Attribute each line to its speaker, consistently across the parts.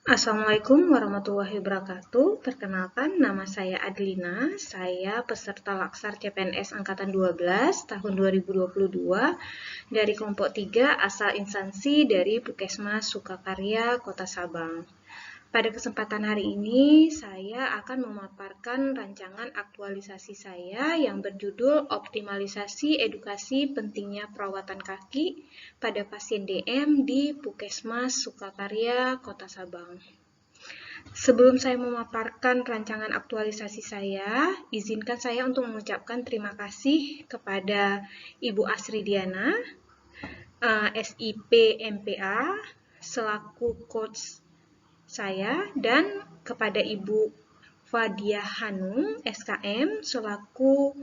Speaker 1: Assalamualaikum warahmatullahi wabarakatuh. Perkenalkan, nama saya Adlina. Saya peserta Laksar CPNS Angkatan 12 tahun 2022 dari kelompok 3 asal instansi dari Puskesmas Sukakarya, Kota Sabang. Pada kesempatan hari ini, saya akan memaparkan rancangan aktualisasi saya yang berjudul Optimalisasi Edukasi Pentingnya Perawatan Kaki pada Pasien DM di Puskesmas Sukakarya, Kota Sabang. Sebelum saya memaparkan rancangan aktualisasi saya, izinkan saya untuk mengucapkan terima kasih kepada Ibu Asri Diana, SIP MPA, selaku coach saya, dan kepada Ibu Fadia Hanum, SKM, selaku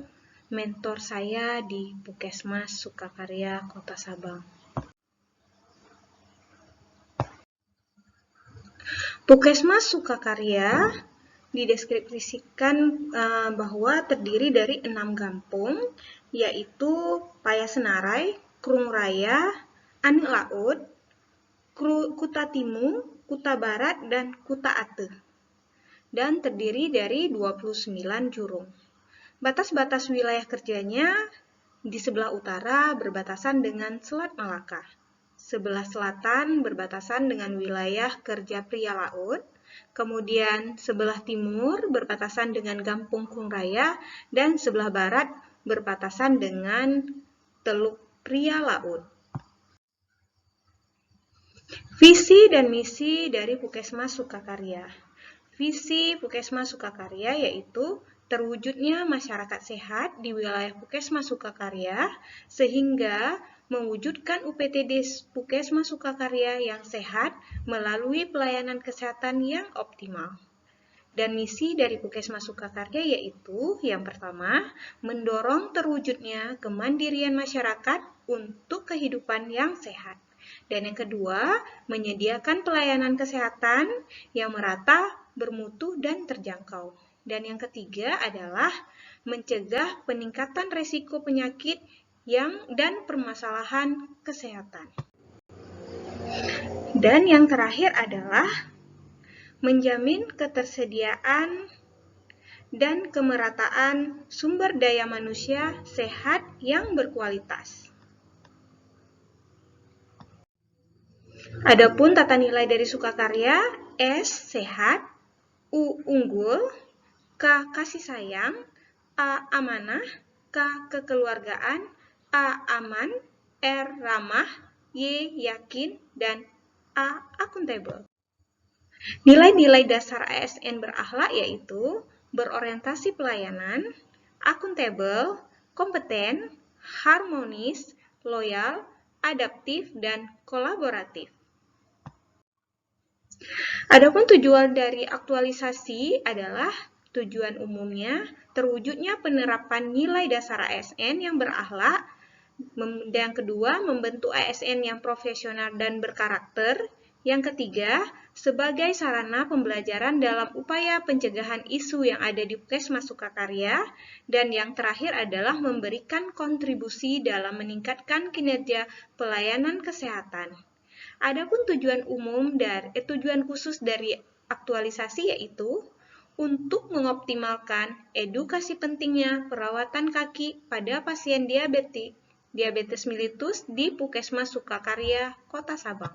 Speaker 1: mentor saya di Puskesmas Sukakarya, Kota Sabang. Puskesmas Sukakarya dideskripsikan bahwa terdiri dari 6 kampung, yaitu Payasenarai, Krung Raya, Ani Laut, Kuta Timu, Kuta Barat, dan Kuta Ate, dan terdiri dari 29 jurung. Batas-batas wilayah kerjanya di sebelah utara berbatasan dengan Selat Malaka. Sebelah selatan berbatasan dengan wilayah kerja Pria Laut, kemudian sebelah timur berbatasan dengan Gampung Krung Raya, dan sebelah barat berbatasan dengan Teluk Pria Laut. Visi dan misi dari Puskesmas Sukakarya. Visi Puskesmas Sukakarya yaitu terwujudnya masyarakat sehat di wilayah Puskesmas Sukakarya sehingga mewujudkan UPTD Puskesmas Sukakarya yang sehat melalui pelayanan kesehatan yang optimal. Dan misi dari Puskesmas Sukakarya yaitu yang pertama, mendorong terwujudnya kemandirian masyarakat untuk kehidupan yang sehat. Dan yang kedua, menyediakan pelayanan kesehatan yang merata, bermutu, dan terjangkau. Dan yang ketiga adalah mencegah peningkatan risiko penyakit dan permasalahan kesehatan. Dan yang terakhir adalah menjamin ketersediaan dan kemerataan sumber daya manusia sehat yang berkualitas. Adapun tata nilai dari Sukakarya, S. Sehat, U. Unggul, K. Kasih sayang, A. Amanah, K. Kekeluargaan, A. Aman, R. Ramah, Y. Yakin, dan A. Akuntabel. Nilai-nilai dasar ASN berakhlak yaitu berorientasi pelayanan, akuntabel, kompeten, harmonis, loyal, adaptif, dan kolaboratif. Adapun tujuan dari aktualisasi adalah tujuan umumnya terwujudnya penerapan nilai dasar ASN yang berakhlak, yang kedua membentuk ASN yang profesional dan berkarakter, yang ketiga sebagai sarana pembelajaran dalam upaya pencegahan isu yang ada di Puskesmas Sukakarya, dan yang terakhir adalah memberikan kontribusi dalam meningkatkan kinerja pelayanan kesehatan. Adapun tujuan khusus dari aktualisasi yaitu untuk mengoptimalkan edukasi pentingnya perawatan kaki pada pasien diabetes mellitus di Puskesmas Sukakarya, Kota Sabang.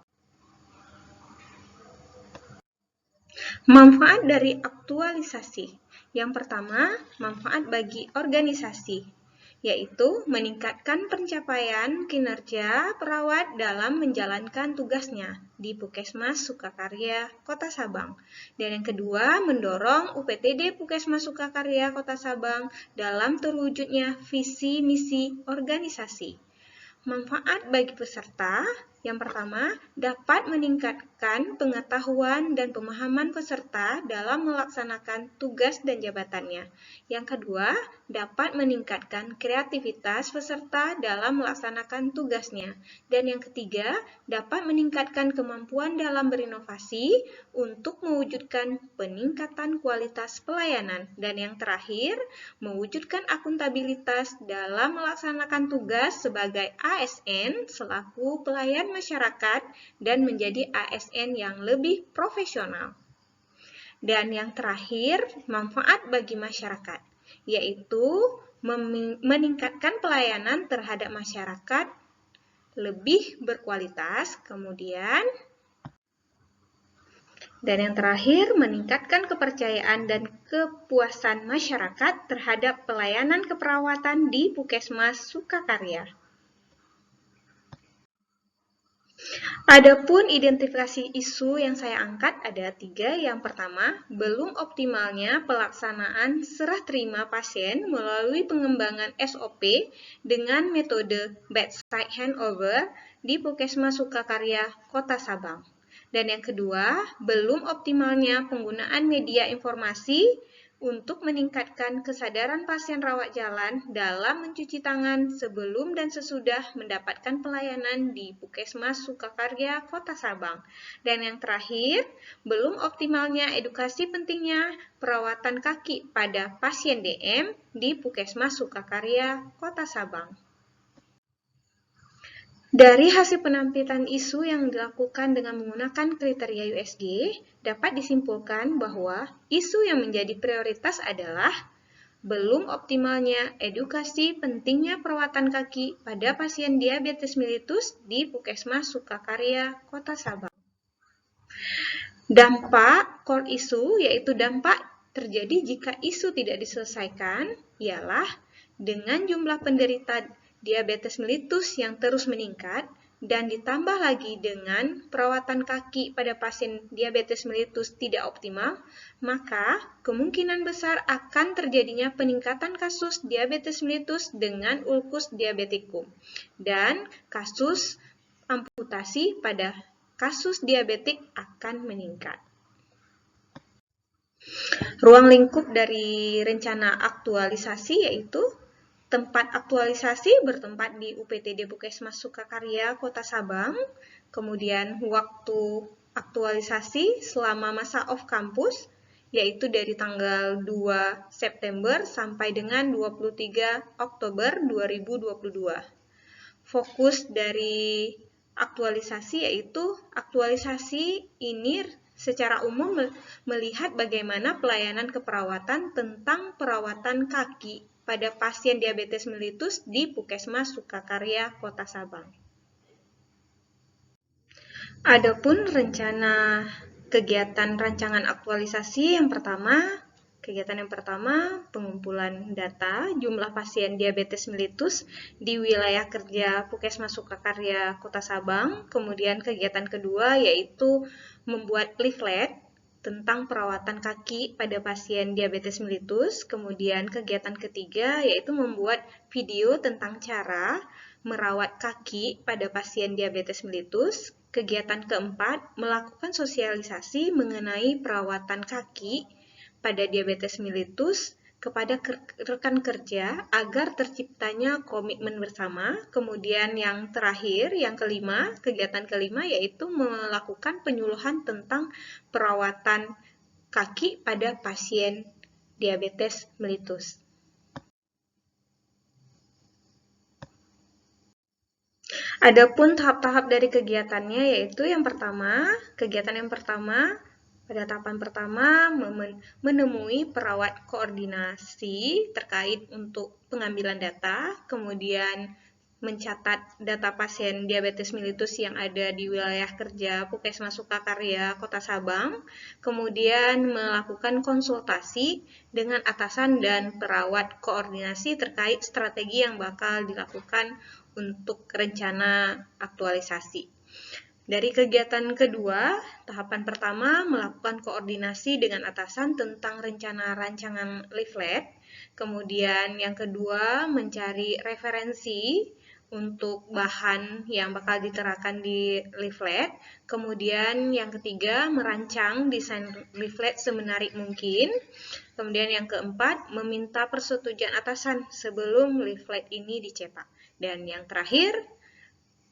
Speaker 1: Manfaat dari aktualisasi. Yang pertama, manfaat bagi organisasi, yaitu meningkatkan pencapaian kinerja perawat dalam menjalankan tugasnya di Puskesmas Sukakarya, Kota Sabang. Dan yang kedua, mendorong UPTD Puskesmas Sukakarya, Kota Sabang dalam terwujudnya visi misi organisasi. Manfaat bagi peserta, yang pertama, dapat meningkatkan pengetahuan dan pemahaman peserta dalam melaksanakan tugas dan jabatannya. Yang kedua, dapat meningkatkan kreativitas peserta dalam melaksanakan tugasnya. Dan yang ketiga, dapat meningkatkan kemampuan dalam berinovasi untuk mewujudkan peningkatan kualitas pelayanan. Dan yang terakhir, mewujudkan akuntabilitas dalam melaksanakan tugas sebagai ASN selaku pelayan masyarakat dan menjadi ASN yang lebih profesional. Dan yang terakhir, manfaat bagi masyarakat, yaitu meningkatkan pelayanan terhadap masyarakat lebih berkualitas, dan yang terakhir, meningkatkan kepercayaan dan kepuasan masyarakat terhadap pelayanan keperawatan di Puskesmas Sukakarya. Adapun identifikasi isu yang saya angkat ada 3. Yang pertama, belum optimalnya pelaksanaan serah terima pasien melalui pengembangan SOP dengan metode bedside handover di Puskesmas Sukakarya, Kota Sabang. Dan yang kedua, belum optimalnya penggunaan media informasi untuk meningkatkan kesadaran pasien rawat jalan dalam mencuci tangan sebelum dan sesudah mendapatkan pelayanan di Puskesmas Sukakarya, Kota Sabang. Dan yang terakhir, belum optimalnya edukasi pentingnya perawatan kaki pada pasien DM di Puskesmas Sukakarya, Kota Sabang. Dari hasil penampilan isu yang dilakukan dengan menggunakan kriteria USG, dapat disimpulkan bahwa isu yang menjadi prioritas adalah belum optimalnya edukasi pentingnya perawatan kaki pada pasien diabetes mellitus di Puskesmas Sukakarya, Kota Sabang. Dampak core issue, yaitu dampak terjadi jika isu tidak diselesaikan, ialah dengan jumlah penderita diabetes mellitus yang terus meningkat dan ditambah lagi dengan perawatan kaki pada pasien diabetes mellitus tidak optimal, maka kemungkinan besar akan terjadinya peningkatan kasus diabetes mellitus dengan ulkus diabeticum dan kasus amputasi pada kasus diabetik akan meningkat. Ruang lingkup dari rencana aktualisasi yaitu tempat aktualisasi bertempat di UPTD Puskesmas Sukakarya, Kota Sabang. Kemudian waktu aktualisasi selama masa off kampus, yaitu dari tanggal 2 September sampai dengan 23 Oktober 2022. Fokus dari aktualisasi yaitu aktualisasi ini secara umum melihat bagaimana pelayanan keperawatan tentang perawatan kaki pada pasien diabetes mellitus di Puskesmas Sukakarya, Kota Sabang. Adapun rencana kegiatan rancangan aktualisasi kegiatan yang pertama, pengumpulan data jumlah pasien diabetes mellitus di wilayah kerja Puskesmas Sukakarya, Kota Sabang. Kemudian kegiatan kedua yaitu membuat leaflet tentang perawatan kaki pada pasien diabetes mellitus. Kemudian kegiatan ketiga yaitu membuat video tentang cara merawat kaki pada pasien diabetes mellitus. Kegiatan keempat, melakukan sosialisasi mengenai perawatan kaki pada diabetes mellitus kepada rekan kerja agar terciptanya komitmen bersama. Kemudian yang terakhir, kegiatan kelima yaitu melakukan penyuluhan tentang perawatan kaki pada pasien diabetes mellitus. Adapun tahap-tahap dari kegiatannya yaitu kegiatan yang pertama pada tahapan pertama menemui perawat koordinasi terkait untuk pengambilan data, kemudian mencatat data pasien diabetes mellitus yang ada di wilayah kerja Puskesmas Sukakarya, Kota Sabang, kemudian melakukan konsultasi dengan atasan dan perawat koordinasi terkait strategi yang bakal dilakukan untuk rencana aktualisasi. Dari kegiatan kedua, tahapan pertama melakukan koordinasi dengan atasan tentang rencana rancangan leaflet. Kemudian yang kedua mencari referensi untuk bahan yang bakal diterapkan di leaflet. Kemudian yang ketiga merancang desain leaflet semenarik mungkin. Kemudian yang keempat meminta persetujuan atasan sebelum leaflet ini dicetak. Dan yang terakhir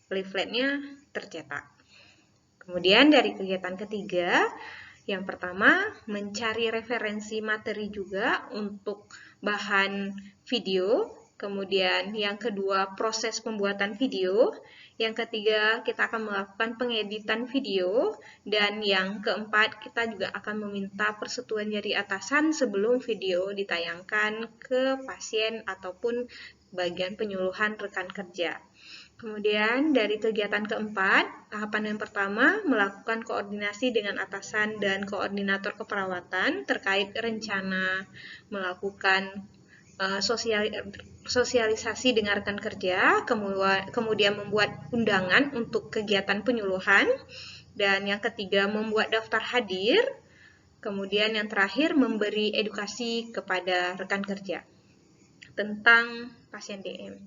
Speaker 1: leafletnya tercetak. Kemudian dari kegiatan ketiga, yang pertama mencari referensi materi juga untuk bahan video. Kemudian yang kedua proses pembuatan video. Yang ketiga, kita akan melakukan pengeditan video. Dan yang keempat, kita juga akan meminta persetujuan dari atasan sebelum video ditayangkan ke pasien ataupun bagian penyuluhan rekan kerja. Kemudian dari kegiatan keempat, tahapan yang pertama melakukan koordinasi dengan atasan dan koordinator keperawatan terkait rencana melakukan sosialisasi dengan rekan kerja, kemudian membuat undangan untuk kegiatan penyuluhan, dan yang ketiga membuat daftar hadir, kemudian yang terakhir memberi edukasi kepada rekan kerja tentang pasien DM.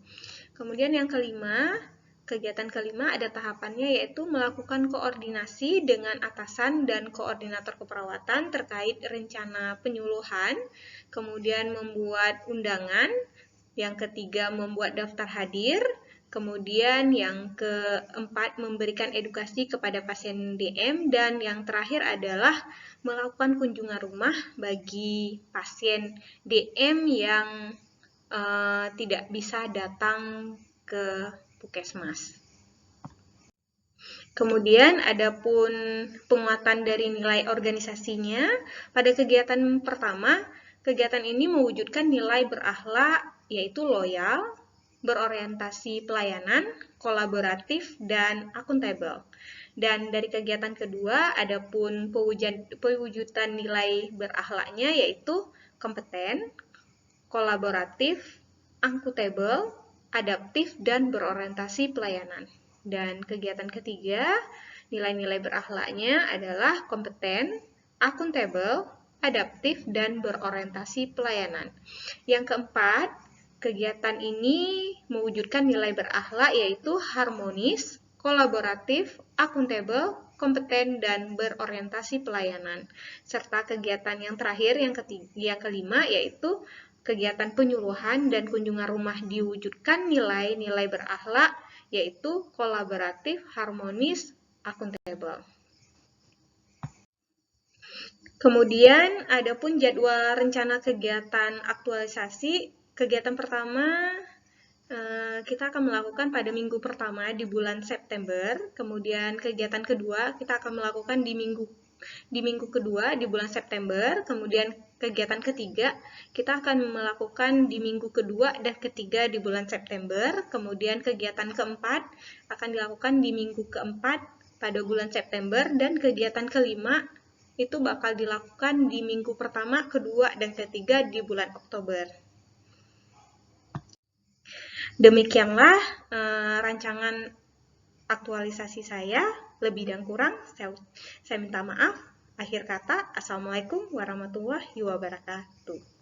Speaker 1: Kemudian yang kelima, kegiatan kelima ada tahapannya yaitu melakukan koordinasi dengan atasan dan koordinator keperawatan terkait rencana penyuluhan, kemudian membuat undangan, yang ketiga membuat daftar hadir, kemudian yang keempat memberikan edukasi kepada pasien DM, dan yang terakhir adalah melakukan kunjungan rumah bagi pasien DM yang tidak bisa datang ke puskesmas. Kemudian adapun penguatan dari nilai organisasinya, pada kegiatan pertama, kegiatan ini mewujudkan nilai berakhlak yaitu loyal, berorientasi pelayanan, kolaboratif, dan akuntabel. Dan dari kegiatan kedua, adapun pewujudan nilai berakhlaknya yaitu kompeten, kolaboratif, akuntabel, adaptif, dan berorientasi pelayanan. Dan kegiatan ketiga, nilai-nilai berakhlaknya adalah kompeten, akuntabel, adaptif, dan berorientasi pelayanan. Yang keempat, kegiatan ini mewujudkan nilai berakhlak yaitu harmonis, kolaboratif, akuntabel, kompeten, dan berorientasi pelayanan. Serta kegiatan yang terakhir, yang kelima, yaitu kegiatan penyuluhan dan kunjungan rumah diwujudkan nilai-nilai berakhlak yaitu kolaboratif, harmonis, akuntabel. Kemudian adapun jadwal rencana kegiatan aktualisasi, kegiatan pertama kita akan melakukan pada minggu pertama di bulan September, kemudian kegiatan kedua kita akan melakukan di minggu kedua di bulan September, kemudian kegiatan ketiga kita akan melakukan di minggu kedua dan ketiga di bulan September, kemudian kegiatan keempat akan dilakukan di minggu keempat pada bulan September, dan kegiatan kelima itu bakal dilakukan di minggu pertama, kedua, dan ketiga di bulan Oktober. Demikianlah rancangan aktualisasi saya. Lebih dan kurang saya minta maaf. Akhir kata, Assalamualaikum warahmatullahi wabarakatuh.